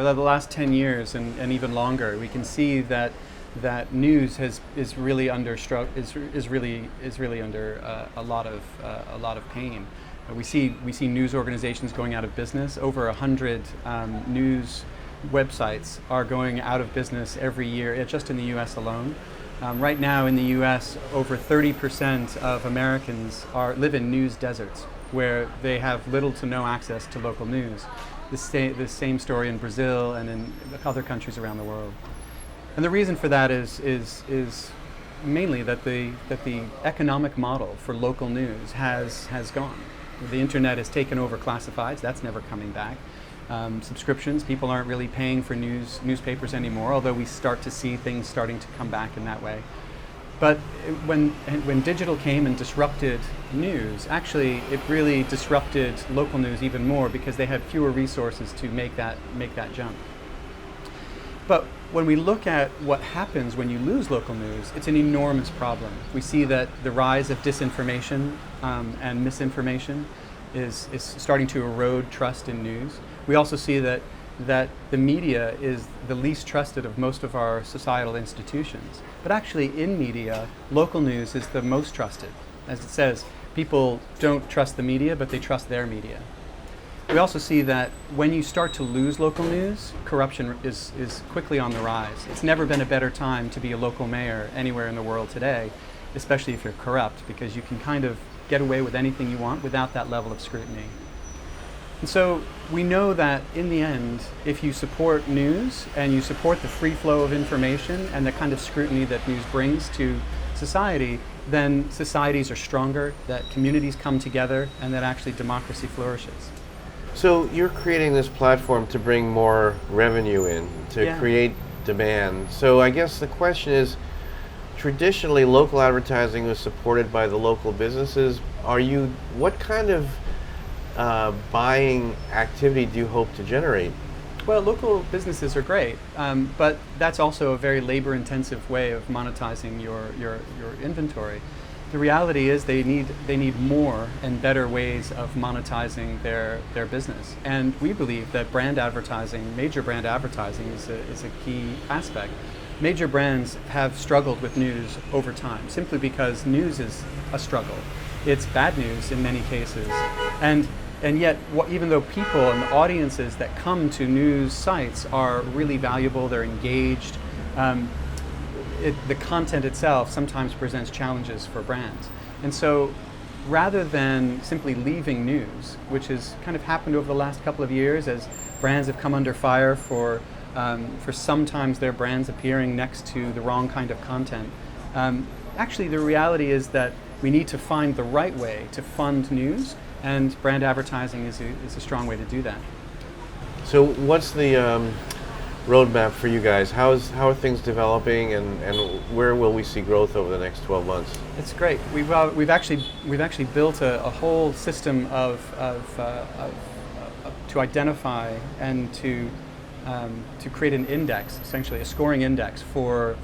for the last 10 years and even longer, we can see that news is really under a lot of pain. We see news organizations going out of business. Over 100 news websites are going out of business every year, just in the U.S. alone. Right now in the U.S., over 30% of Americans live in news deserts, where they have little to no access to local news. The same story in Brazil and in other countries around the world. And the reason for that is mainly that the economic model for local news has gone. The internet has taken over classifieds. That's never coming back. Subscriptions, people aren't really paying for newspapers anymore, although we start to see things starting to come back in that way. But when digital came and disrupted news, actually it really disrupted local news even more, because they had fewer resources to make that jump. But when we look at what happens when you lose local news, it's an enormous problem. We see that the rise of disinformation and misinformation is starting to erode trust in news. We also see that the media is the least trusted of most of our societal institutions. But actually in media, local news is the most trusted. As it says, people don't trust the media, but they trust their media. We also see that when you start to lose local news, corruption is quickly on the rise. It's never been a better time to be a local mayor anywhere in the world today, especially if you're corrupt, because you can kind of get away with anything you want without that level of scrutiny. And so we know that in the end, if you support news and you support the free flow of information and the kind of scrutiny that news brings to society, then societies are stronger, that communities come together, and that actually democracy flourishes. So you're creating this platform to bring more revenue in, to create demand. So I guess the question is, traditionally local advertising was supported by the local businesses. What kind of buying activity do you hope to generate? Well, local businesses are great, but that's also a very labor-intensive way of monetizing your inventory. The reality is they need more and better ways of monetizing their business, and we believe that brand advertising, major brand advertising, is a key aspect. Major brands have struggled with news over time, simply because news is a struggle. It's bad news in many cases, and yet, even though people and audiences that come to news sites are really valuable, they're engaged, the content itself sometimes presents challenges for brands. And so, rather than simply leaving news, which has kind of happened over the last couple of years as brands have come under fire for sometimes their brands appearing next to the wrong kind of content, actually the reality is that we need to find the right way to fund news, and brand advertising is a strong way to do that. So what's the roadmap for you guys? How are things developing, and where will we see growth over the next 12 months? It's great. We've actually built a whole system to identify and to create an index, essentially a scoring index for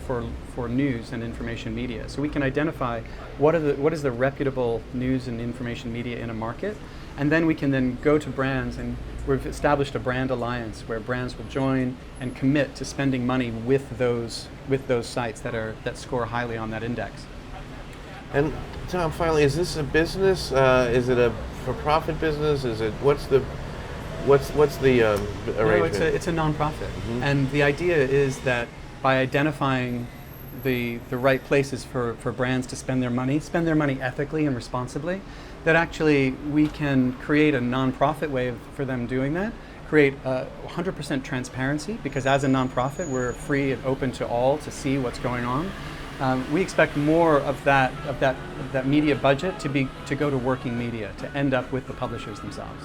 news and information media. So we can identify what is the reputable news and information media in a market, and then we can then go to brands, and we've established a brand alliance where brands will join and commit to spending money with those sites that score highly on that index. And Tom, finally, is this a business? Is it a for-profit business? What's the arrangement? No, it's a nonprofit, and the idea is that by identifying the right places for brands to spend their money ethically and responsibly, that actually we can create a nonprofit way for them doing that, create 100% transparency, because as a nonprofit we're free and open to all to see what's going on. We expect more of that media budget to go to working media, to end up with the publishers themselves.